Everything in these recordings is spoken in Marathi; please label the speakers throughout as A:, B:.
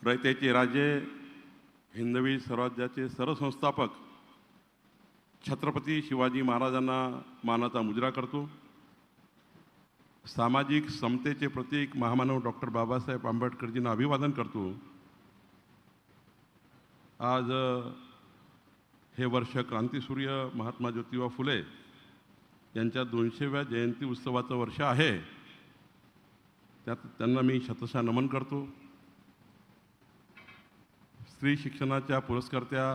A: रयतेचे राजे हिंदवी स्वराज्याचे सरसंस्थापक छत्रपती शिवाजी महाराजांना मानाचा मुजरा करतो। सामाजिक समतेचे प्रतीक महामानव डॉक्टर बाबासाहेब आंबेडकरजींना अभिवादन करतो। आज हे वर्ष क्रांतीसूर्य महात्मा ज्योतिबा फुले यांच्या 200व्या जयंती उत्सवाचं वर्ष आहे। त्यात त्यांना मी शतशः नमन करतो। स्त्री शिक्षणाच्या पुरस्कर्त्या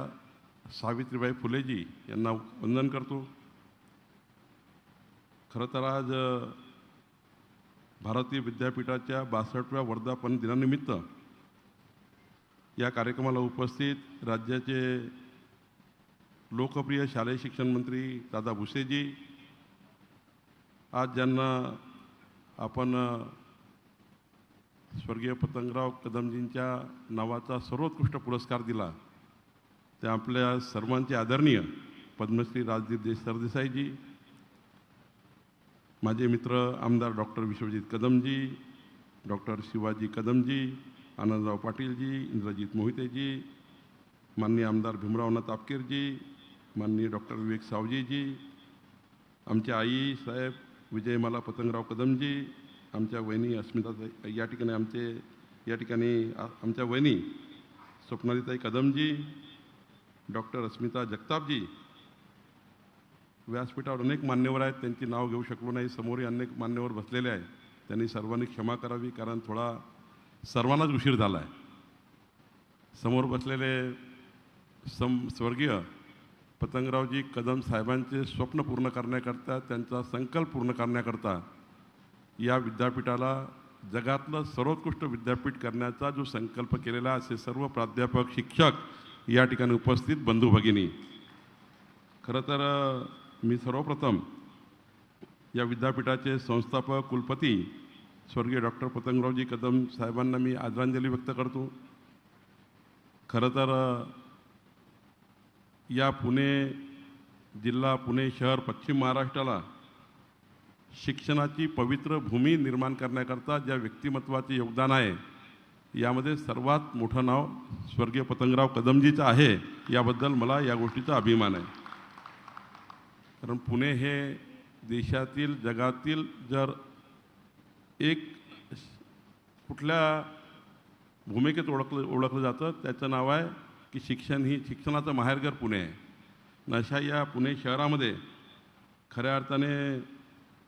A: सावित्रीबाई फुलेजी यांना वंदन करतो। खरं तर आज भारतीय विद्यापीठाच्या 62व्या वर्धापन दिनानिमित्त या कार्यक्रमाला उपस्थित राज्याचे लोकप्रिय शालेय शिक्षण मंत्री दादा भुसेजी, आज ज्यांना आपण स्वर्गीय पतंगराव कदमजींच्या नावाचा सर्वोत्कृष्ट पुरस्कार दिला, ते आपल्या सर्वांचे आदरणीय पद्मश्री राजदीप सरदेसाईजी, माझे मित्र आमदार डॉक्टर विश्वजित कदमजी, डॉक्टर शिवाजी कदमजी, आनंदराव पाटीलजी, इंद्रजित मोहितेजी, माननीय आमदार भीमरावनाथ तापकीरजी, माननीय डॉक्टर विवेक सावजीजी, आमच्या आई साहेब विजयमाला पतंगराव कदमजी, आमच्या वहिनी अस्मिता या ठिकाणी आमच्या वहिनी स्वप्नालीताई कदमजी, डॉक्टर अस्मिता जगतापजी, व्यासपीठावर अनेक मान्यवर आहेत, त्यांची नाव घेऊ शकलो नाही, समोरही अनेक मान्यवर बसलेले आहेत, त्यांनी सर्वांनी क्षमा करावी, कारण थोडा सर्वांनाच उशीर झाला आहे। समोर बसलेले स्वर्गीय पतंगरावजी कदम साहेबांचे स्वप्न पूर्ण करण्याकरता, त्यांचा संकल्प पूर्ण करण्याकरता या विद्यापीठाला जगातलं सर्वोत्कृष्ट विद्यापीठ करण्याचा जो संकल्प केलेला, असे सर्व प्राध्यापक शिक्षक या ठिकाणी उपस्थित बंधू भगिनी, खरं तर मी सर्वप्रथम या विद्यापीठाचे संस्थापक कुलपती स्वर्गीय डॉक्टर पतंगरावजी कदम साहेबांना मी आदरांजली व्यक्त करतो। खरं तर या पुणे जिल्हा, पुणे शहर, पश्चिम महाराष्ट्राला शिक्षणाची पवित्र भूमी निर्माण करण्याकरता ज्या व्यक्तिमत्वाचे योगदान आहे, यामध्ये सर्वात मोठं नाव स्वर्गीय पतंगराव कदमजीचं आहे। याबद्दल मला या गोष्टीचा अभिमान आहे, कारण पुणे हे देशातील, जगातील जर एक कुठल्या भूमिकेत ओळखलं जातं, त्याचं नाव आहे की शिक्षणाचं माहेरघर पुणे आहे। अशा या पुणे शहरामध्ये खऱ्या अर्थाने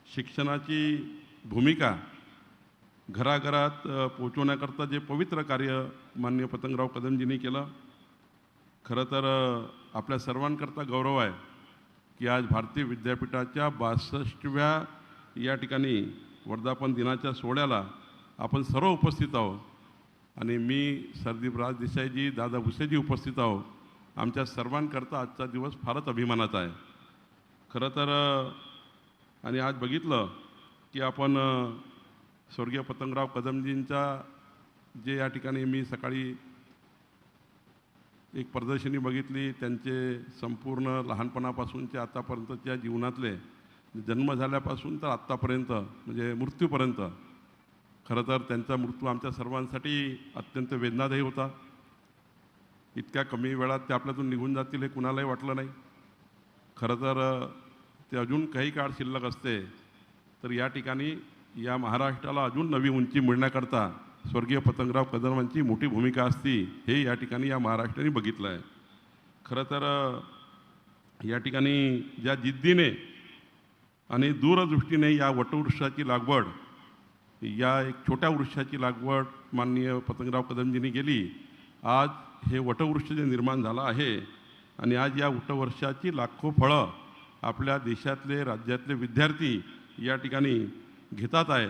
A: शिक्षणाची भूमिका घराघरात पोचवण्याकरता जे पवित्र कार्य माननीय पतंगराव कदमजींनी केलं, खरं तर आपल्या सर्वांकरता गौरव आहे की आज भारतीय विद्यापीठाच्या 62व्या या ठिकाणी वर्धापन दिनाच्या सोहळ्याला आपण सर्व उपस्थित आहोत, आणि मी सरदीप देसाईजी, दादा भुसेजी उपस्थित आहोत। आमच्या सर्वांकरता आजचा दिवस फारच अभिमानाचा आहे खरं तर। आणि आज बघितलं की आपण स्वर्गीय पतंगराव कदमजींचा जे या ठिकाणी मी सकाळी एक प्रदर्शनी बघितली, त्यांचे संपूर्ण लहानपणापासूनचे आतापर्यंतच्या जीवनातले, जन्म झाल्यापासून तर आत्तापर्यंत म्हणजे मृत्यूपर्यंत, खरं तर त्यांचा मृत्यू आमच्या सर्वांसाठी अत्यंत वेदनादायी होता। इतक्या कमी वेळात ते आपल्यातून निघून जातील हे कुणालाही वाटलं नाही। खरं तर ते अजून काही काळ शिल्लक असते तर या ठिकाणी या महाराष्ट्राला अजून नवी उंची मिळण्याकरता स्वर्गीय पतंगराव कदमांची मोठी भूमिका असती, हे या ठिकाणी या महाराष्ट्राने बघितलं आहे। खरं तर या ठिकाणी ज्या जिद्दीने आणि दूरदृष्टीने या वटवृक्षाची लागवड, या एक छोट्या वृक्षाची लागवड माननीय पतंगराव कदमजींनी केली, आज हे वटवृक्ष जे निर्माण झालं आहे, आणि आज या वटवृक्षाची लाखो फळं आपल्या देशातले, राज्यातले विद्यार्थी या ठिकाणी घेतात आहे,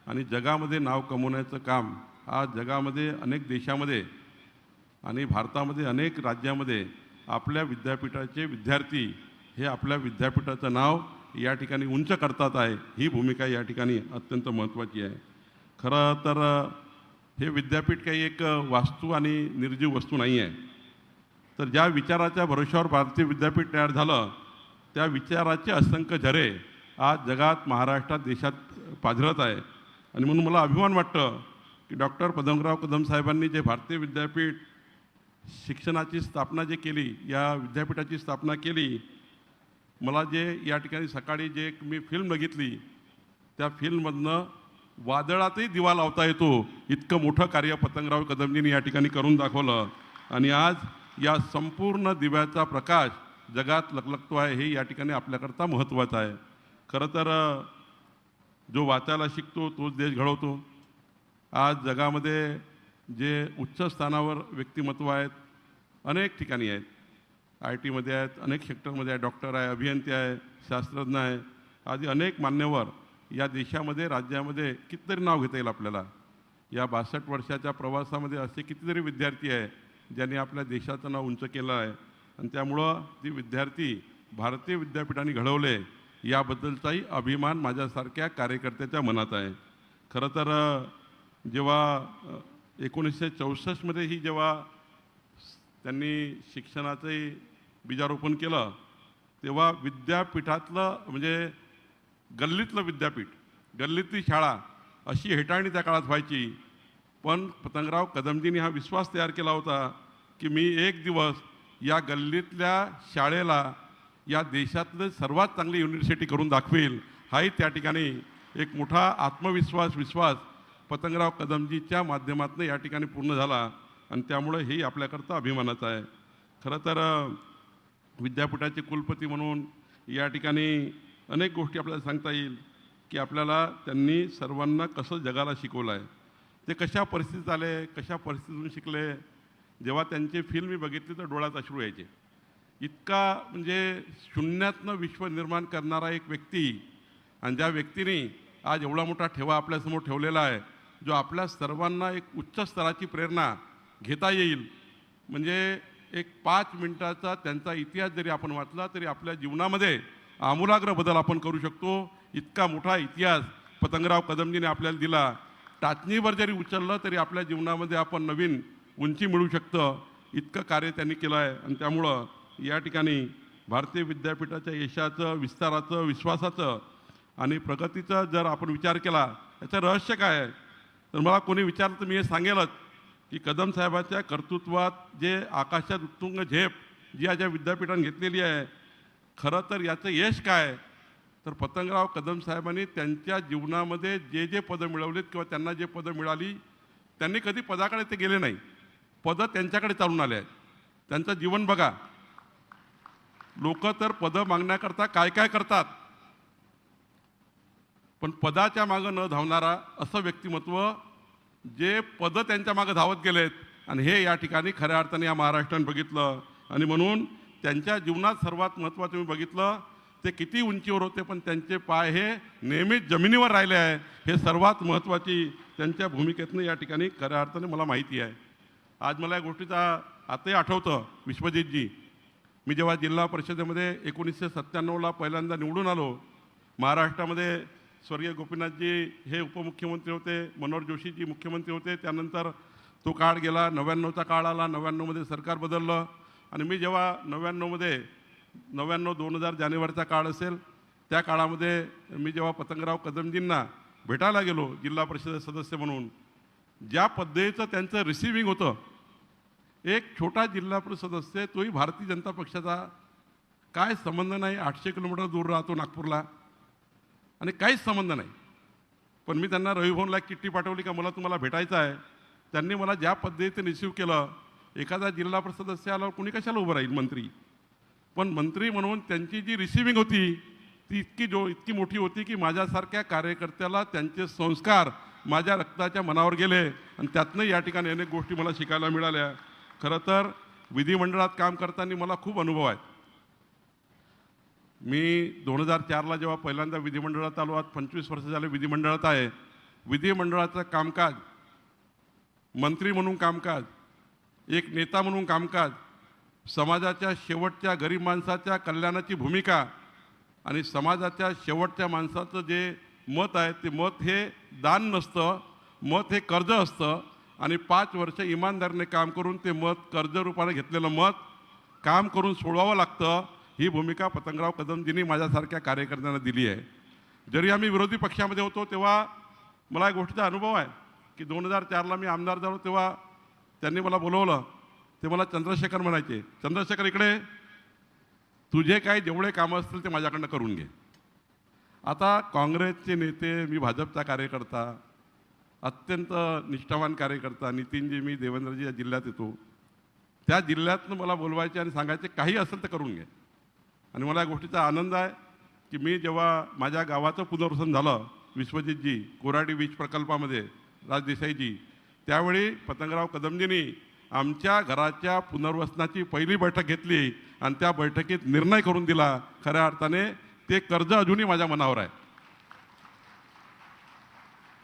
A: आणि जगामध्ये नाव कमवण्याचं काम आज जगामध्ये अनेक देशामध्ये आणि भारतामध्ये अनेक राज्यामध्ये आपल्या विद्यापीठाचे विद्यार्थी हे आपल्या विद्यापीठाचं नाव या ठिकाणी उंच करतात आहे। ही भूमिका या ठिकाणी अत्यंत महत्त्वाची आहे। खरं तर हे विद्यापीठ काही एक वास्तू आणि निर्जीव वस्तू नाही आहे, तर ज्या विचाराच्या भरोश्यावर भारतीय विद्यापीठ तयार झालं, त्या विचाराचे असंख्य झरे आज जगात, महाराष्ट्रात, देशात पाझरत आहे। आणि म्हणून मला अभिमान वाटतं की डॉक्टर पद्मनाभराव कदम साहेबांनी जे भारतीय विद्यापीठ शिक्षणाची स्थापना जे केली, या विद्यापीठाची स्थापना केली, मला जे या ठिकाणी सकाळी जे मी फिल्म बघितली, त्या फिल्ममधनं वादळातही दिवा लावता येतो इतकं मोठं कार्य पतंगराव कदमजींनी या ठिकाणी करून दाखवलं. आणि आज या संपूर्ण दिव्याचा प्रकाश जगात लखलखतो आहे, हे या ठिकाणी आपल्याकरता महत्त्वाचं आहे. खरं तर जो वाचायला शिकतो तोच देश घडवतो. आज जगामध्ये जे उच्च स्थानावर व्यक्तिमत्व आहेत, अनेक ठिकाणी आहेत, आय टीमध्ये आहेत, अनेक सेक्टरमध्ये आहे, डॉक्टर आहे, अभियंते आहे, शास्त्रज्ञ आहे, आदी अनेक मान्यवर या देशामध्ये राज्यामध्ये कितीतरी नाव घेता येईल आपल्याला. या 62 वर्षाच्या प्रवासामध्ये असे कितीतरी विद्यार्थी आहे ज्यांनी आपल्या देशाचं नाव उंच केलं आहे. आणि त्यामुळं ती विद्यार्थी भारतीय विद्यापीठाने घडवले याबद्दलचाही अभिमान माझ्यासारख्या कार्यकर्त्याच्या मनात आहे. खरं तर जेव्हा 1964 ही जेव्हा त्यांनी शिक्षणाचे बीजारोपण केलं, तेव्हा विद्यापीठातलं म्हणजे गल्लीतलं विद्यापीठ, गल्लीतली शाळा अशी हेटाळणी त्या काळात व्हायची. पण पतंगराव कदमजींनी हा विश्वास तयार केला होता की मी एक दिवस या गल्लीतल्या शाळेला या देशातलं सर्वात चांगली युनिव्हर्सिटी करून दाखवेल. हाही त्या ठिकाणी एक मोठा विश्वास पतंगराव कदमजीच्या माध्यमातून या ठिकाणी पूर्ण झाला. आणि त्यामुळे हेही आपल्याकरता अभिमानाचं आहे. खरं तर विद्यापीठाचे कुलपती म्हणून या ठिकाणी अनेक गोष्टी आपल्याला सांगता येईल की आपल्याला त्यांनी सर्वांना कसं जगाला शिकवलं आहे, ते कशा परिस्थितीत आले, कशा परिस्थितीतून शिकले. जेव्हा त्यांची फिल्म मी बघितली तर डोळ्यात अश्रू यायचे. इतका म्हणजे शून्यातनं विश्व निर्माण करणारा एक व्यक्ती, आणि ज्या व्यक्तीने आज एवढा मोठा ठेवा आपल्यासमोर ठेवलेला आहे, जो आपल्या सर्वांना एक उच्च स्तराची प्रेरणा घेता येईल. म्हणजे एक 5 मिनिटाचा त्यांचा इतिहास जरी आपण वाचला तरी आपल्या जीवनामध्ये आमूलाग्र बदल आपण करू शकतो. इतका मोठा इतिहास पतंगराव कदमजीने आपल्याला दिला. टाचणीवर जरी उचललं तरी आपल्या जीवनामध्ये आपण नवीन उंची मिळू शकतं, इतकं कार्य त्यांनी केलं आहे. आणि त्यामुळं या ठिकाणी भारतीय विद्यापीठाच्या यशाचं, विस्ताराचं, विश्वासाचं आणि प्रगतीचं जर आपण विचार केला, याचं रहस्य काय आहे, तर मला कोणी विचारलं तर मी हे सांगेलच की कदम साहेबांच्या कर्तृत्वात जे आकाशात उत्तुंग झेप जी ज्या विद्यापीठाने घेतलेली आहे, खरं तर याचं यश काय, तर पतंगराव कदम साहेबांनी त्यांच्या जीवनामध्ये जे जे पदं मिळवलीत किंवा त्यांना जे पदं मिळाली, त्यांनी कधी पदाकडे ते गेले नाही, पदं त्यांच्याकडे चालून आले आहेत. त्यांचं जीवन बघा. लोक तर पदं मागण्याकरता काय काय करतात, पण पदाच्या मागं न धावणारा असं व्यक्तिमत्व, जे पदं त्यांच्या मागं धावत गेलेत, आणि हे या ठिकाणी खऱ्या अर्थाने या महाराष्ट्राने बघितलं. आणि म्हणून त्यांच्या जीवनात सर्वात महत्त्वाचं मी बघितलं, ते किती उंचीवर होते पण त्यांचे पाय हे नेहमीच जमिनीवर राहिले आहे. हे सर्वात महत्त्वाची त्यांच्या भूमिकेतनं या ठिकाणी खऱ्या अर्थाने मला माहिती आहे. आज मला या गोष्टीचा आताही आठवतं, विश्वजितजी, मी जेव्हा जिल्हा परिषदेमध्ये 1997ला पहिल्यांदा निवडून आलो, महाराष्ट्रामध्ये स्वर्गीय गोपीनाथजी हे उपमुख्यमंत्री होते, मनोहर जोशीजी मुख्यमंत्री होते. त्यानंतर तो काळ गेला, 99चा काळ आला, 99मध्ये सरकार बदललं. आणि मी जेव्हा 99-2000 जानेवारीचा काळ असेल, त्या काळामध्ये मी जेव्हा पतंगराव कदमजींना भेटायला गेलो जिल्हा परिषद सदस्य म्हणून, ज्या पद्धतीचं त्यांचं रिसिव्हिंग होतं, एक छोटा जिल्हा परिषद सदस्य, तोही भारतीय जनता पक्षाचा, काय संबंध नाही, 800 किलोमीटर दूर राहतो नागपूरला, आणि काहीच संबंध नाही. पण मी त्यांना रविभवनला एक चिठ्ठी पाठवली का मला तुम्हाला भेटायचं आहे. त्यांनी मला ज्या पद्धतीने रिसिव्ह केलं, एखादा जिल्हा परिषद सदस्य आल्यावर कोणी कशाला उभं राहील, मंत्री. पण मंत्री म्हणून त्यांची जी रिसिव्हिंग होती ती इतकी मोठी होती की माझ्यासारख्या कार्यकर्त्याला त्यांचे संस्कार माझ्या रक्ताच्या मनावर गेले. आणि त्यातनं या ठिकाणी अनेक गोष्टी मला शिकायला मिळाल्या. खरं तर विधिमंडळात काम करताना मला खूप अनुभव आहेत. मी 2004ला जेव्हा पहिल्यांदा विधिमंडळात आलो, आज 25 वर्ष झाले विधिमंडळात आहे. विधिमंडळाचं कामकाज, मंत्री म्हणून कामकाज, एक नेता म्हणून कामकाज, समाजाच्या शेवटच्या गरीब माणसाच्या कल्याणाची भूमिका, आणि समाजाच्या शेवटच्या माणसाचं जे मत आहे ते मत हे दान नसतं, मत हे कर्ज असतं. आणि 5 वर्ष इमानदारीने काम करून ते मत, कर्ज रूपाने घेतलेलं मत काम करून सोडवावं लागतं. ही भूमिका पतंगराव कदमजींनी माझ्यासारख्या कार्यकर्त्यांना दिली आहे. जरी आम्ही विरोधी पक्षामध्ये होतो तेव्हा मला या गोष्टीचा अनुभव आहे. की 2004ला मी आमदार झालो तेव्हा त्यांनी मला बोलवलं. ते मला चंद्रशेखर म्हणायचे, चंद्रशेखर इकडे, तुझे काय जेवढे कामं असतील ते माझ्याकडनं करून घे. आता काँग्रेसचे नेते, मी भाजपचा कार्यकर्ता, अत्यंत निष्ठावान कार्यकर्ता, नितीनजी मी देवेंद्रजी या जिल्ह्यात येतो, त्या जिल्ह्यातनं मला बोलवायचे आणि सांगायचे काही असेल तर करून घे. आणि मला या गोष्टीचा आनंद आहे की मी जेव्हा माझ्या गावाचं पुनर्वसन झालं, विश्वजितजी कोराडी वीज प्रकल्पामध्ये राजदेसाईजी, त्यावेळी पतंगराव कदमजींनी आमच्या घराच्या पुनर्वसनाची पहिली बैठक घेतली आणि त्या बैठकीत निर्णय करून दिला. खऱ्या अर्थाने ते कर्ज अजूनही माझ्या मनावर आहे.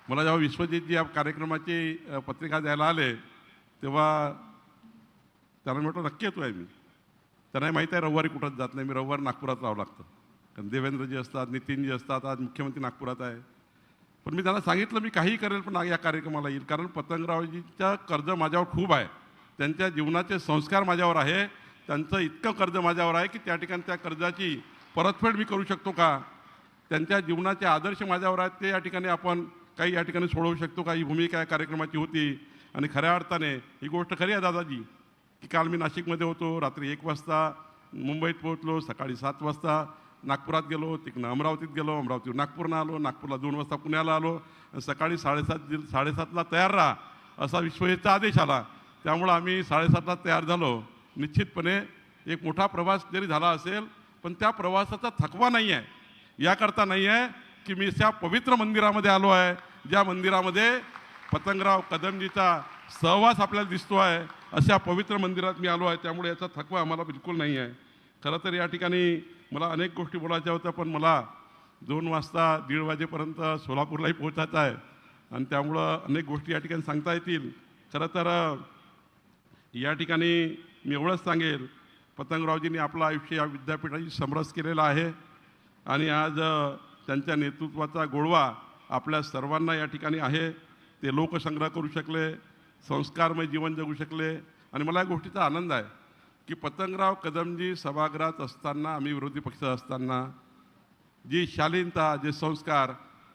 A: मला जेव्हा विश्वजितजी या कार्यक्रमाची पत्रिका द्यायला आले तेव्हा त्यांना म्हटलं नक्की येतो आहे मी. त्यांनाही माहीत आहे रविवारी कुठंच जात नाही मी, रविवारी नागपुरात राहावं लागतं, कारण देवेंद्रजी असतात, नितीनजी असतात, आज मुख्यमंत्री नागपुरात आहे. पण मी त्यांना सांगितलं मी काही करेल पण या कार्यक्रमाला येईल, कारण पतंगरावजीचं कर्ज माझ्यावर खूप आहे, त्यांच्या जीवनाचे संस्कार माझ्यावर आहे, त्यांचं इतकं कर्ज माझ्यावर आहे की त्या ठिकाणी त्या कर्जाची परतफेड मी करू शकतो का, त्यांच्या जीवनाचे आदर्श माझ्यावर आहेत, ते या ठिकाणी आपण काही या ठिकाणी सोडवू शकतो का, ही भूमिका या कार्यक्रमाची होती. आणि खऱ्या अर्थाने ही गोष्ट खरी आहे दादाजी की काल मी नाशिकमध्ये होतो, रात्री 1 वाजता मुंबईत पोहोचलो, सकाळी 7 वाजता नागपुरात गेलो, तिकडनं अमरावतीत गेलो, अमरावतीवर नागपूरला आलो, नागपूरला 2 वाजता पुण्याला आलो, सकाळी 7:30ला तयार राहा असा विश्वजितचा आदेश आला. त्यामुळं आम्ही 7:30ला तयार झालो. निश्चितपणे एक मोठा प्रवास जरी झाला असेल पण त्या प्रवासाचा थकवा नाही आहे, याकरता नाही आहे की मी त्या पवित्र मंदिरामध्ये आलो आहे, ज्या मंदिरामध्ये पतंगराव कदमजीचा सहवास आपल्याला दिसतो आहे, अशा पवित्र मंदिरात मी आलो आहे. त्यामुळे याचा थकवा आम्हाला बिलकुल नाही आहे. खरं तर या ठिकाणी मला अनेक गोष्टी बोलायच्या होत्या पण मला 2 वाजता 1:30 वाजेपर्यंत सोलापूरलाही पोहोचायचं आहे आणि त्यामुळं अनेक गोष्टी या ठिकाणी सांगता येतील. खरं तर या ठिकाणी मी एवढंच सांगेल, पतंगरावजींनी आपलं आयुष्य या विद्यापीठाशी समरस केलेलं आहे आणि आज त्यांच्या नेतृत्वाचा गोडवा आपल्या सर्वांना या ठिकाणी आहे. ते लोकसंग्रह करू शकले, संस्कारमय जीवन जगू शकले आणि मला या गोष्टीचा आनंद आहे की पतंगराव कदमजी सभागृहात असताना, आम्ही विरोधी पक्ष असताना जी शालीनता, जे संस्कार,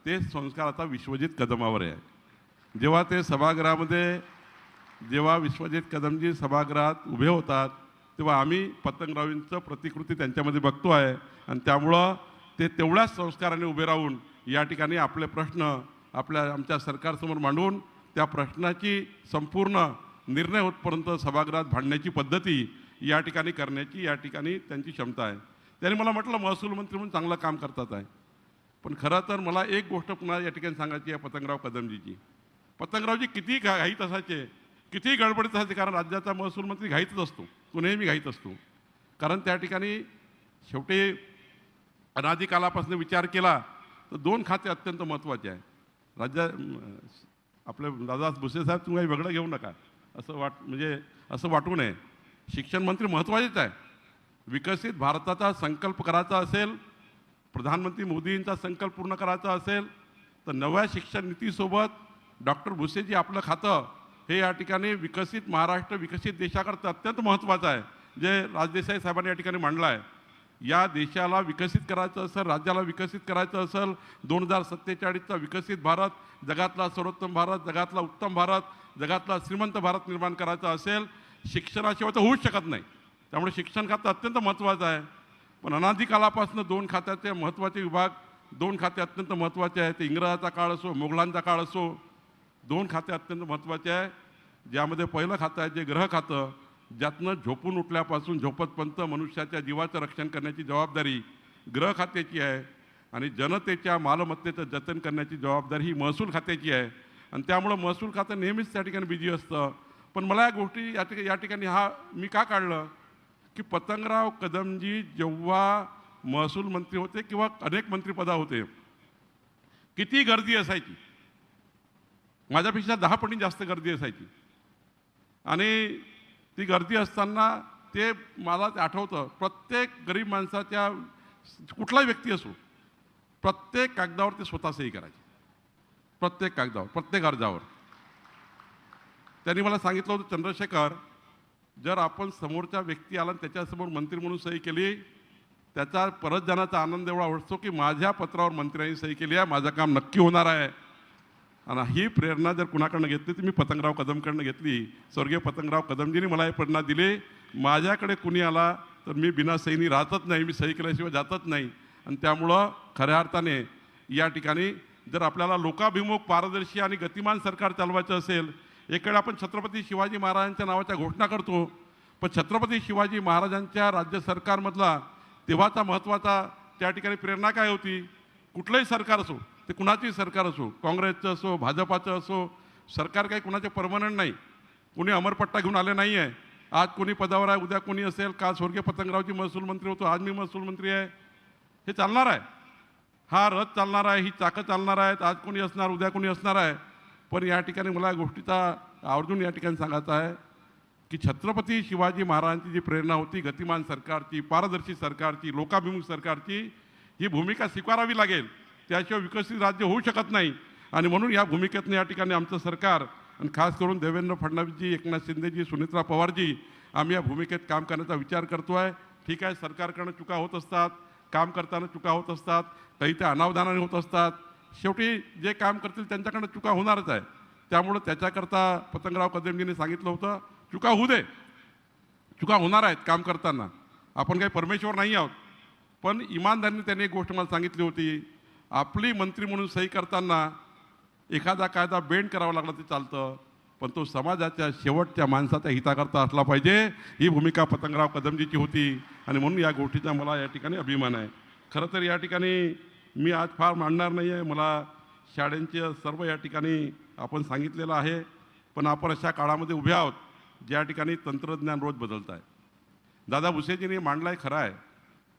A: ते संस्कार आता विश्वजित कदमावर आहे. जेव्हा ते सभागृहामध्ये, जेव्हा विश्वजित कदमजी सभागृहात उभे होतात तेव्हा आम्ही पतंगरावींचं प्रतिकृती त्यांच्यामध्ये बघतो आहे आणि त्यामुळं ते तेवढ्याच संस्काराने उभे राहून या ठिकाणी आपले प्रश्न आमच्या सरकारसमोर मांडून त्या प्रश्नाची संपूर्ण निर्णय होतपर्यंत सभागृहात भांडण्याची पद्धती या ठिकाणी करण्याची या ठिकाणी त्यांची क्षमता आहे. त्यांनी मला म्हटलं महसूल मंत्री म्हणून चांगलं काम करतात आहे, पण खरं तर मला एक गोष्ट पुन्हा या ठिकाणी सांगायची आहे पतंगराव कदमजीची. पतंगरावजी किती घाईत असायचे, किती गडबडीत असायचे, कारण राज्याचा महसूल मंत्री घाईतच असतो, तो नेहमी घाईत असतो. कारण त्या ठिकाणी शेवटी अनादिकालापासून विचार केला तर 2 खाते अत्यंत महत्त्वाचे आहे. आपले दादा भुसे साहेब, तुम्ही काही वेगळं घेऊ नका, असं वाटू नये. शिक्षण मंत्री महत्त्वाचेच आहे. विकसित भारताचा संकल्प करायचा असेल, प्रधानमंत्री मोदींचा संकल्प पूर्ण करायचा असेल तर नव्या शिक्षण नीतीसोबत डॉक्टर भुसेजी आपलं खातं हे या ठिकाणी विकसित महाराष्ट्र, विकसित देशाकरता अत्यंत महत्त्वाचं आहे, जे राजदेसाई साहेबांनी या ठिकाणी मांडलं आहे. या देशाला विकसित करायचं असेल, राज्याला विकसित करायचं असेल, 2047चा विकसित भारत, जगातला सर्वोत्तम भारत, जगातला उत्तम भारत, जगातला श्रीमंत भारत निर्माण करायचा असेल, शिक्षणाशिवाय तर होऊच शकत नाही. त्यामुळे शिक्षण खातं अत्यंत महत्त्वाचं आहे. पण अनादिकालापासून 2 खात्याचे महत्त्वाचे विभाग, 2 खाते अत्यंत महत्त्वाचे आहेत. ते इंग्रजाचा काळ असो, मोगलांचा काळ असो, 2 खाते अत्यंत महत्त्वाचे आहे. ज्यामध्ये पहिलं खातं आहे जे ग्रह खातं, ज्यातनं झोपून उठल्यापासून झोपतपर्यंत मनुष्याच्या जीवाचं रक्षण करण्याची जबाबदारी गृह खात्याची आहे आणि जनतेच्या मालमत्तेचं जतन करण्याची जबाबदारी ही महसूल खात्याची आहे. आणि त्यामुळं महसूल खातं नेहमीच त्या ठिकाणी बिझी असतं. पण मला या गोष्टी या ठिकाणी मी का काढलं की पतंगराव कदमजी जेव्हा महसूल मंत्री होते किंवा अनेक मंत्रिपदा होते, किती गर्दी असायची, माझ्यापेक्षा 10 पटीने जास्त गर्दी असायची. आणि ती गर्दी असताना ते मला ते आठवतं, प्रत्येक गरीब माणसाच्या, कुठलाही व्यक्ती असो, प्रत्येक कागदावर ते स्वतः सही करायचे, प्रत्येक कागदावर, प्रत्येक अर्जावर. त्यांनी मला सांगितलं होतं, चंद्रशेखर, जर आपण समोरच्या व्यक्ती आला आणि त्याच्यासमोर मंत्री म्हणून सही केली, त्याचा परत जाण्याचा आनंद एवढा वाटतो की माझ्या पत्रावर मंत्र्यांनी सही केली आहे, माझं काम नक्की होणार आहे. आणि ही प्रेरणा जर कुणाकडनं घेतली तर मी पतंगराव कदमकडनं घेतली. स्वर्गीय पतंगराव कदमजींनी मला ही प्रेरणा दिली. माझ्याकडे कुणी आला तर मी बिना सहीनी राहतच नाही, मी सही केल्याशिवाय जातच नाही. आणि त्यामुळं खऱ्या अर्थाने या ठिकाणी जर आपल्याला लोकाभिमुख, पारदर्शी आणि गतिमान सरकार चालवायचं असेल, एकडे आपण छत्रपती शिवाजी महाराजांच्या नावाच्या घोषणा करतो, पण छत्रपती शिवाजी महाराजांच्या राज्य सरकारमधला तेव्हाचा महत्त्वाचा त्या ठिकाणी प्रेरणा काय होती? कुठलंही सरकार असो, ते कुणाचंही सरकार असो, काँग्रेसचं असो, भाजपाचं असो, सरकार काही कुणाचे परमनंट नाही. कोणी अमरपट्टा घेऊन आले नाही आहे. आज कोणी पदावर आहे, उद्या कोणी असेल. का स्वर्गीय पतंगरावजी महसूल मंत्री होतो, आज मी महसूल मंत्री आहे. हे चालणार आहे, हा रथ चालणार आहे, ही चाकं चालणार आहेत. आज कोणी असणार, उद्या कोणी असणार आहे. पण या ठिकाणी मला या गोष्टीचा आवर्जून या ठिकाणी सांगायचं आहे की छत्रपती शिवाजी महाराजांची जी प्रेरणा होती गतिमान सरकारची, पारदर्शी सरकारची, लोकाभिमुख सरकारची, ही भूमिका स्वीकारावी लागेल. त्याशिवाय विकसित राज्य होऊ शकत नाही. आणि म्हणून या भूमिकेतनं या ठिकाणी आमचं सरकार आणि खास करून देवेंद्र फडणवीसजी, एकनाथ शिंदेजी, सुनेत्रा पवारजी, आम्ही या भूमिकेत काम करण्याचा विचार करतो आहे. ठीक आहे, सरकारकडनं चुका होत असतात, काम करताना चुका होत असतात, काही त्या अनावधानाने होत असतात. शेवटी जे काम करतील त्यांच्याकडनं चुका होणारच आहे. त्यामुळं त्याच्याकरता पतंगराव कदमजींनी सांगितलं होतं, चुका होऊ दे, चुका होणार आहेत काम करताना, आपण काही परमेश्वर नाही आहोत. पण इमानदारीने त्यांनी एक गोष्ट मला सांगितली होती, आपली मंत्री म्हणून सही करताना एखादा कायदा बेंड करावा लागला ते चालतं, पण तो समाजाच्या शेवटच्या माणसाच्या हिताकरता असला पाहिजे. ही भूमिका पतंगराव कदमजीची होती आणि म्हणून या गोष्टीचा मला या ठिकाणी अभिमान आहे. खरं तर या ठिकाणी मी आज फार मांडणार नाही आहे. मला शाळेंचे सर्व या ठिकाणी आपण सांगितलेलं आहे. पण आपण अशा काळामध्ये उभे आहोत ज्या ठिकाणी तंत्रज्ञान रोज बदलत आहे. दादा भुसेजींनी मांडलं आहे, खरं आहे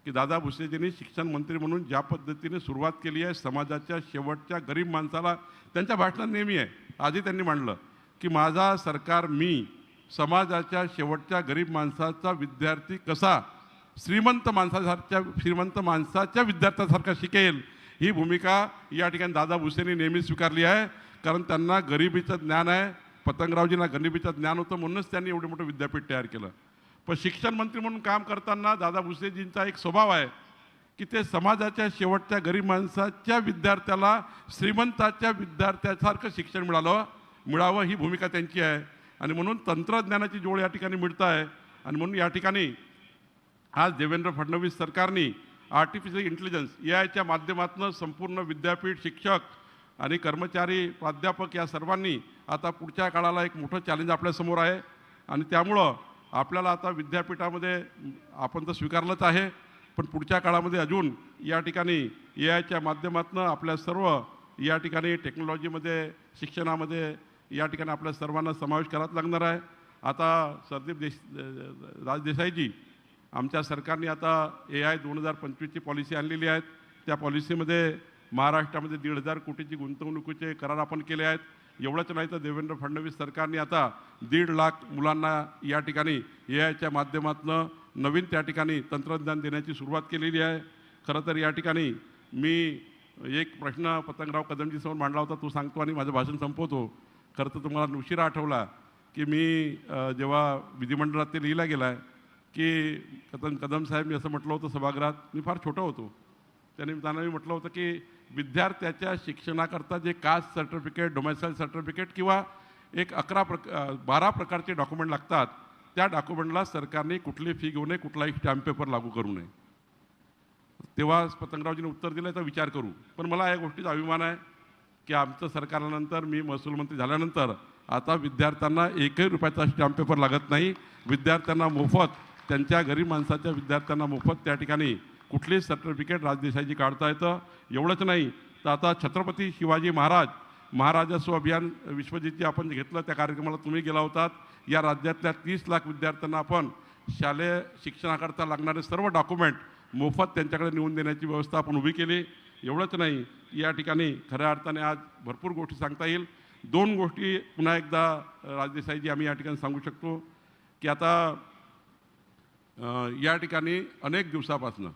A: की दादा भुसेजींनी शिक्षण मंत्री म्हणून ज्या पद्धतीने सुरुवात केली आहे समाजाच्या शेवटच्या गरीब माणसाला, त्यांच्या भाषणात नेहमी आहे, आधी त्यांनी मांडलं की माझा सरकार मी समाजाच्या शेवटच्या गरीब माणसाचा विद्यार्थी कसा श्रीमंत माणसाच्या विद्यार्थ्यासारखा शिकेल, ही भूमिका या ठिकाणी दादा भुसेंनी नेहमी स्वीकारली आहे. कारण त्यांना गरिबीचं ज्ञान आहे. पतंगरावजींना गरिबीचं ज्ञान होतं, म्हणूनच त्यांनी एवढं मोठं विद्यापीठ तयार केलं. पण शिक्षण मंत्री म्हणून काम करताना दादा भुसेजींचा एक स्वभाव आहे की ते समाजाच्या शेवटच्या गरीब माणसाच्या विद्यार्थ्याला श्रीमंताच्या विद्यार्थ्यासारखं शिक्षण मिळावं, ही भूमिका त्यांची आहे. आणि म्हणून तंत्रज्ञानाची जोड या ठिकाणी मिळत आहे. आणि म्हणून या ठिकाणी आज देवेंद्र फडणवीस सरकारने आर्टिफिशियल इंटेलिजन्स AIच्या माध्यमातून संपूर्ण विद्यापीठ, शिक्षक आणि कर्मचारी, प्राध्यापक या सर्वांनी आता पुढच्या काळाला एक मोठं चॅलेंज आपल्यासमोर आहे. आणि त्यामुळं आपल्याला आता विद्यापीठामध्ये आपण तर स्वीकारलंच आहे, पण पुढच्या काळामध्ये अजून या ठिकाणी AIच्या माध्यमातून आपल्या सर्व या ठिकाणी टेक्नॉलॉजीमध्ये, शिक्षणामध्ये या ठिकाणी आपल्या सर्वांना समावेश करावा लागणार आहे. आता राजदेसाईजी, आमच्या सरकारने आता AI 2025ची पॉलिसी आणलेली आहे. त्या पॉलिसीमध्ये महाराष्ट्रामध्ये 1,500 कोटीची गुंतवणुकीचे करार आपण केले आहेत. एवढंच नाही तर देवेंद्र फडणवीस सरकारने आता 1.5 लाख मुलांना या ठिकाणी AIच्या माध्यमातून नवीन त्या ठिकाणी तंत्रज्ञान देण्याची सुरुवात केलेली आहे. खरं तर या ठिकाणी मी एक प्रश्न पतंगराव कदमजीसमोर मांडला होता, तो सांगतो आणि माझं भाषण संपवतो. खरं तर तुम्हाला उशिरा आठवला की मी जेव्हा विधिमंडळात ते लिहिला गेला आहे की कदम साहेब, मी असं म्हटलं होतं सभागृहात, मी फार छोटा होतो, त्यांनी मी म्हटलं होतं की विद्यार्थ्याच्या शिक्षणाकरता जे कास्ट सर्टिफिकेट, डोमेसाईल सर्टिफिकेट किंवा एक 12 प्रकारचे डॉक्युमेंट लागतात, त्या डॉक्युमेंटला सरकारने कुठली फी घेऊ नये, कुठलाही स्टॅम्प पेपर लागू करू नये. तेव्हा पतंगरावजींनी उत्तर दिलं तर विचार करू. पण मला या गोष्टीचा अभिमान आहे की आमचं सरकार आल्यानंतर, मी महसूल मंत्री झाल्यानंतर आता विद्यार्थ्यांना 1ही रुपयाचा स्टॅम्प पेपर लागत नाही. विद्यार्थ्यांना मोफत, त्यांच्या गरीब माणसाच्या विद्यार्थ्यांना मोफत त्या ठिकाणी कुठलीच सर्टिफिकेट राजदेसाईजी काढता येतं. एवढंच नाही तर आता छत्रपती शिवाजी महाराजस्व अभियान विश्वजितजी आपण घेतलं, त्या कार्यक्रमाला तुम्ही गेला होतात. या राज्यातल्या 30 लाख विद्यार्थ्यांना आपण शालेय शिक्षणाकरता लागणारे सर्व डॉक्युमेंट मोफत त्यांच्याकडे नेऊन देण्याची व्यवस्था आपण उभी केली. एवढंच नाही, या ठिकाणी खऱ्या अर्थाने आज भरपूर गोष्टी सांगता येईल. 2 गोष्टी पुन्हा एकदा राजदेसाईजी आम्ही या ठिकाणी सांगू शकतो की आता या ठिकाणी अनेक दिवसापासून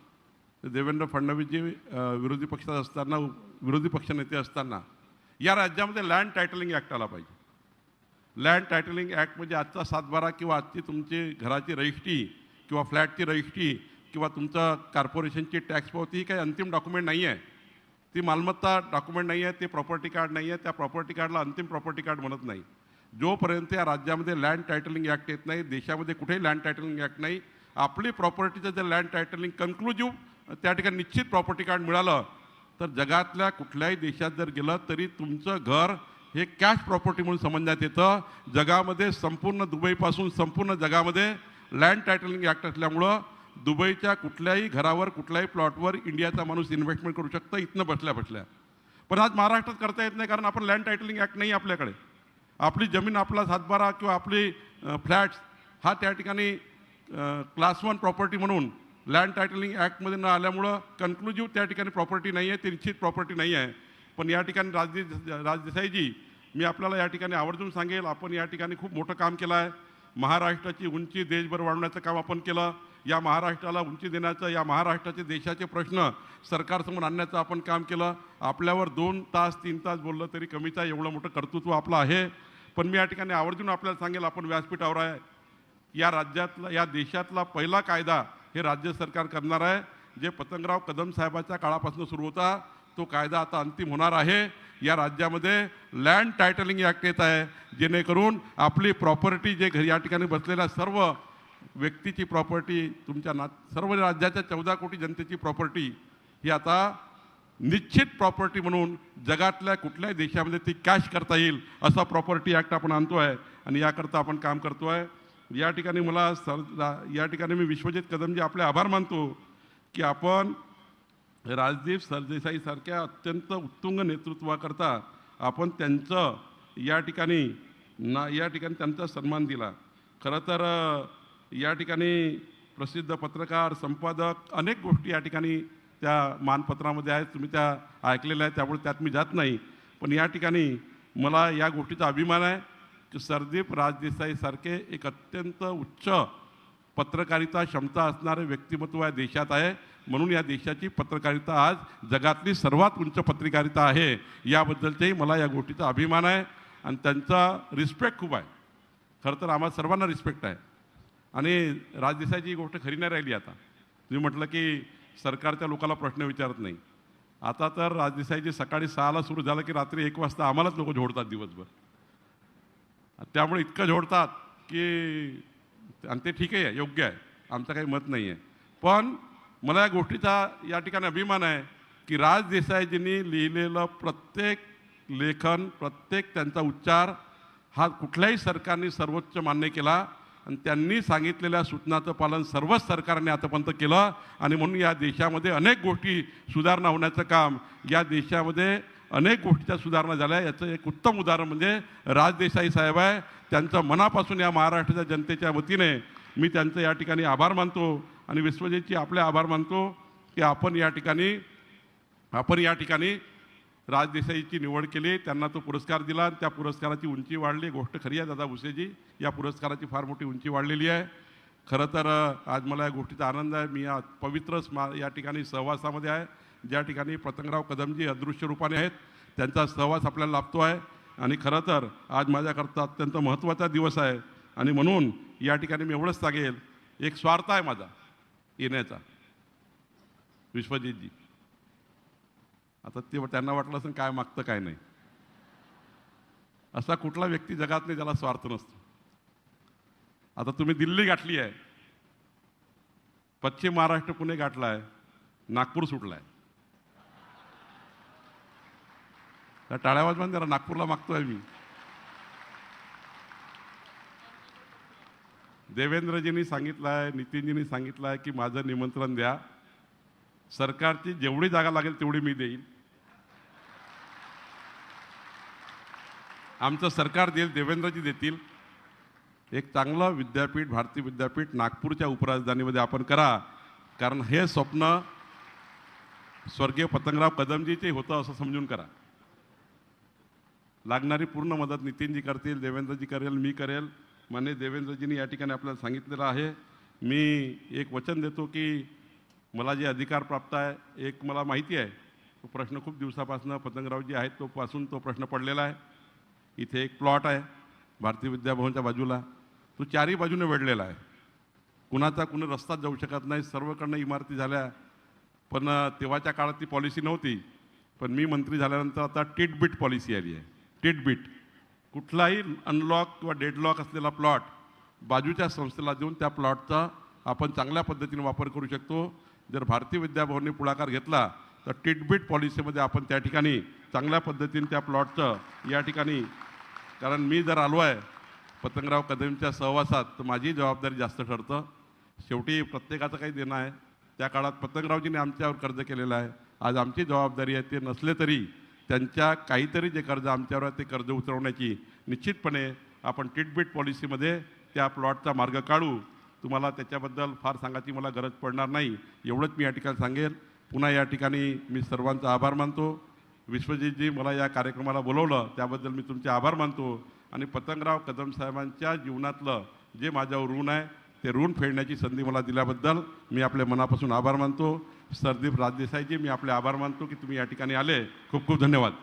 A: देवेंद्र फडणवीसजी विरोधी पक्ष नेते असताना या राज्यामध्ये लँड टायटलिंग ॲक्ट आला पाहिजे. लँड टायटलिंग ॲक्ट म्हणजे आजचा 7/12 किंवा आजची तुमची घराची रजिस्ट्री किंवा फ्लॅटची रजिस्ट्री किंवा तुमचं कॉर्पोरेशनची टॅक्स पावती ही काही अंतिम डॉक्युमेंट नाही आहे. ती मालमत्ता डॉक्युमेंट नाही आहे, ते प्रॉपर्टी कार्ड नाही आहे, त्या प्रॉपर्टी कार्डला अंतिम प्रॉपर्टी कार्ड म्हणत नाही. जोपर्यंत या राज्यामध्ये लँड टायटलिंग ॲक्ट येत नाही, देशामध्ये कुठेही लँड टायटलिंग ॲक्ट नाही, आपली प्रॉपर्टीचं जर लँड टायटलिंग कन्क्लुजिव्ह त्या ठिकाणी निश्चित प्रॉपर्टी कार्ड मिळालं तर जगातल्या कुठल्याही देशात जर गेलं तरी तुमचं घर हे कॅश प्रॉपर्टी म्हणून समजण्यात येतं. जगामध्ये संपूर्ण दुबईपासून संपूर्ण जगामध्ये लँड टायटलिंग ॲक्ट असल्यामुळं दुबईच्या कुठल्याही घरावर कुठल्याही प्लॉटवर इंडियाचा माणूस इन्व्हेस्टमेंट करू शकतं इथनं बसल्या बसल्या. पण आज महाराष्ट्रात करता येत नाही कारण आपण लँड टायटलिंग ॲक्ट नाही आपल्याकडे. आपली जमीन आपला सातबारा किंवा आपली फ्लॅट्स हा त्या ठिकाणी क्लास 1 प्रॉपर्टी म्हणून लँड टायटलिंग ॲक्टमध्ये न आल्यामुळं कन्क्लुजिव्ह त्या ठिकाणी प्रॉपर्टी नाही आहे, ती निश्चित प्रॉपर्टी नाही आहे. पण या ठिकाणी राजदेसाईजी, मी आपल्याला या ठिकाणी आवर्जून सांगेल, आपण या ठिकाणी खूप मोठं काम केलं आहे. महाराष्ट्राची उंची देशभर वाढवण्याचं काम आपण केलं. या महाराष्ट्राला उंची देण्याचं, या महाराष्ट्राचे देशाचे प्रश्न सरकारसमोर आणण्याचं आपण काम केलं. आपल्यावर 2 तास 3 तास बोललं तरी कमीच आहे, एवढं मोठं कर्तृत्व आपलं आहे. पण मी या ठिकाणी आवर्जून आपल्याला सांगेल, आपण व्यासपीठावर आहे. या राज्यातला, या देशातला पहिला कायदा हे राज्य सरकार करणार आहे. जे पतंगराव कदम साहेबाच्या काळापासून सुरू होता तो कायदा आता अंतिम होणार आहे. या राज्यामध्ये लँड टायटलिंग ॲक्ट येत आहे, जेणेकरून आपली प्रॉपर्टी जे घरी या ठिकाणी बसलेल्या सर्व व्यक्तीची प्रॉपर्टी, तुमच्या सर्व राज्याच्या 14 कोटी जनतेची प्रॉपर्टी ही आता निश्चित प्रॉपर्टी म्हणून जगातल्या कुठल्याही देशामध्ये ती कॅश करता येईल असा प्रॉपर्टी ॲक्ट आपण आणतो आहे आणि याकरता आपण काम करतो आहे. या ठिकाणी या ठिकाणी मी विश्वजित कदमजी आपले आभार मानतो की आपण राजदीप सरदेसाईसारख्या अत्यंत उत्तुंग नेतृत्वाकरता आपण त्यांचं या ठिकाणी त्यांचा सन्मान दिला. खरं तर या ठिकाणी प्रसिद्ध पत्रकार, संपादक अनेक गोष्टी या ठिकाणी त्या मानपत्रामध्ये आहेत, तुम्ही त्या ऐकलेल्या आहेत, त्यामुळे त्यात मी जात नाही. पण या ठिकाणी मला या गोष्टीचा अभिमान आहे की सरदीप राजदेसाईसारखे एक अत्यंत उच्च पत्रकारिता क्षमता असणारे व्यक्तिमत्व या देशात आहे. म्हणून या देशाची पत्रकारिता आज जगातली सर्वात उंच पत्रकारिता आहे. याबद्दलच्याही मला या गोष्टीचा अभिमान आहे आणि त्यांचा रिस्पेक्ट खूप आहे. खरं तर आम्हाला सर्वांना रिस्पेक्ट आहे. आणि राजदेसाईची ही गोष्ट खरी नाही राहिली. आता तुम्ही म्हटलं की सरकारच्या लोकांना प्रश्न विचारत नाही. आता तर राजदेसाईची सकाळी 6ला सुरू झालं की रात्री 1 वाजता आम्हालाच लोक झोडतात दिवसभर. त्यामुळे इतकं झोडतात की, आणि ते ठीकही आहे, योग्य आहे, आमचं काही मत नाही आहे. पण मला या गोष्टीचा या ठिकाणी अभिमान आहे की राजदेसाईजींनी लिहिलेलं प्रत्येक लेखन, प्रत्येक त्यांचा उच्चार हा कुठल्याही सरकारने सर्वोच्च मान्य केला आणि त्यांनी सांगितलेल्या सूचनाचं पालन सर्वच सरकारने आतापर्यंत केलं. आणि म्हणून या देशामध्ये अनेक गोष्टी सुधारणा होण्याचं काम, या देशामध्ये अनेक गोष्टीच्या सुधारणा झाल्या. याचं एक उत्तम उदाहरण म्हणजे राजदेसाई साहेब आहे. त्यांचं मनापासून या महाराष्ट्राच्या जनतेच्या वतीने मी त्यांचं या ठिकाणी आभार मानतो आणि विश्वजितची आपले आभार मानतो की आपण या ठिकाणी राजदेसाईची निवड केली, त्यांना तो पुरस्कार दिला, त्या पुरस्काराची उंची वाढली. गोष्ट खरी आहे दादा भुसेजी, या पुरस्काराची फार मोठी उंची वाढलेली आहे. खरं तर आज मला या गोष्टीचा आनंद आहे. मी या पवित्र या ठिकाणी सहवासामध्ये आहे, ज्या ठिकाणी पतंगराव कदमजी अदृश्य रूपाने आहेत, त्यांचा सहवास आपल्याला लाभतो आहे. आणि खरं तर आज माझ्याकरता अत्यंत महत्त्वाचा दिवस आहे आणि म्हणून या ठिकाणी मी एवढंच सांगेल, एक स्वार्थ आहे माझा येण्याचा. विश्वजितजी आता त्यांना वाटलं असं काय मागतं काय नाही, असा कुठला व्यक्ती जगात नाही ज्याला स्वार्थ नसतो. आता तुम्ही दिल्ली गाठली आहे, पश्चिम महाराष्ट्र पुणे गाठला आहे, नागपूर सुटला आहे. त्या टाळ्या वाजवा जरा, नागपूरला मागतोय मी. देवेंद्रजींनी सांगितलं आहे, नितीनजींनी सांगितलं आहे की माझं निमंत्रण द्या, सरकारची जेवढी जागा लागेल तेवढी मी देईन. आमचं सरकार देईल, देवेंद्रजी देतील. एक चांगलं विद्यापीठ, भारतीय विद्यापीठ नागपूरच्या उपराजधानीमध्ये आपण करा, कारण हे स्वप्न स्वर्गीय पतंगराव कदमजीचे होतं असं समजून करा. लागणारी पूर्ण मदत नितीनजी करतील, देवेंद्रजी करेल, मी करेल. माननीय देवेंद्रजींनी या ठिकाणी आपल्याला सांगितलेलं आहे. मी एक वचन देतो की मला जे अधिकार प्राप्त आहे, एक मला माहिती आहे तो प्रश्न खूप दिवसापासून पतंगरावजी आहेत तोपासून तो प्रश्न पडलेला आहे. इथे एक प्लॉट आहे भारतीय विद्याभवनच्या बाजूला, तो चारही बाजूने वेढलेला आहे. कुणाचा कुणी रस्ताच जाऊ शकत नाही, सर्वकडनं इमारती झाल्या. पण तेव्हाच्या काळात ती पॉलिसी नव्हती. पण मी मंत्री झाल्यानंतर आता टिटबिट पॉलिसी आली आहे. टिटबिट, कुठलाही अनलॉक किंवा डेडलॉक असलेला प्लॉट बाजूच्या संस्थेला देऊन त्या प्लॉटचा आपण चांगल्या पद्धतीने वापर करू शकतो. जर भारतीय विद्याभवनने पुढाकार घेतला तर टिटबिट पॉलिसीमध्ये आपण त्या ठिकाणी चांगल्या पद्धतीने त्या प्लॉटचं या ठिकाणी, कारण मी जर आलो आहे पतंगराव कदमच्या सहवासात तर माझी जबाबदारी जास्त ठरतं. शेवटी प्रत्येकाचं काही देणं आहे. त्या काळात पतंगरावजीने आमच्यावर कर्ज केलेलं आहे. आज आमची जबाबदारी आहे, ते नसले तरी त्यांच्या काहीतरी जे कर्ज आमच्यावर आहे ते कर्ज उतरवण्याची निश्चितपणे आपण टिटबिट पॉलिसीमध्ये त्या प्लॉटचा मार्ग काढू. तुम्हाला त्याच्याबद्दल फार सांगायची मला गरज पडणार नाही. एवढंच मी या ठिकाणी सांगेल. पुन्हा या ठिकाणी मी सर्वांचा आभार मानतो. विश्वजितजी, मला या कार्यक्रमाला बोलवलं त्याबद्दल मी तुमचे आभार मानतो. आणि पतंगराव कदम साहेबांच्या जीवनातलं जे माझ्यावर ऋण आहे ते ऋण फेडण्याची संधी मला दिल्याबद्दल मी आपल्या मनापासून आभार मानतो. सरदीप राजदेसाईजी, मी आपले आभार मानतो की तुम्ही या ठिकाणी आले. खूप खूप धन्यवाद.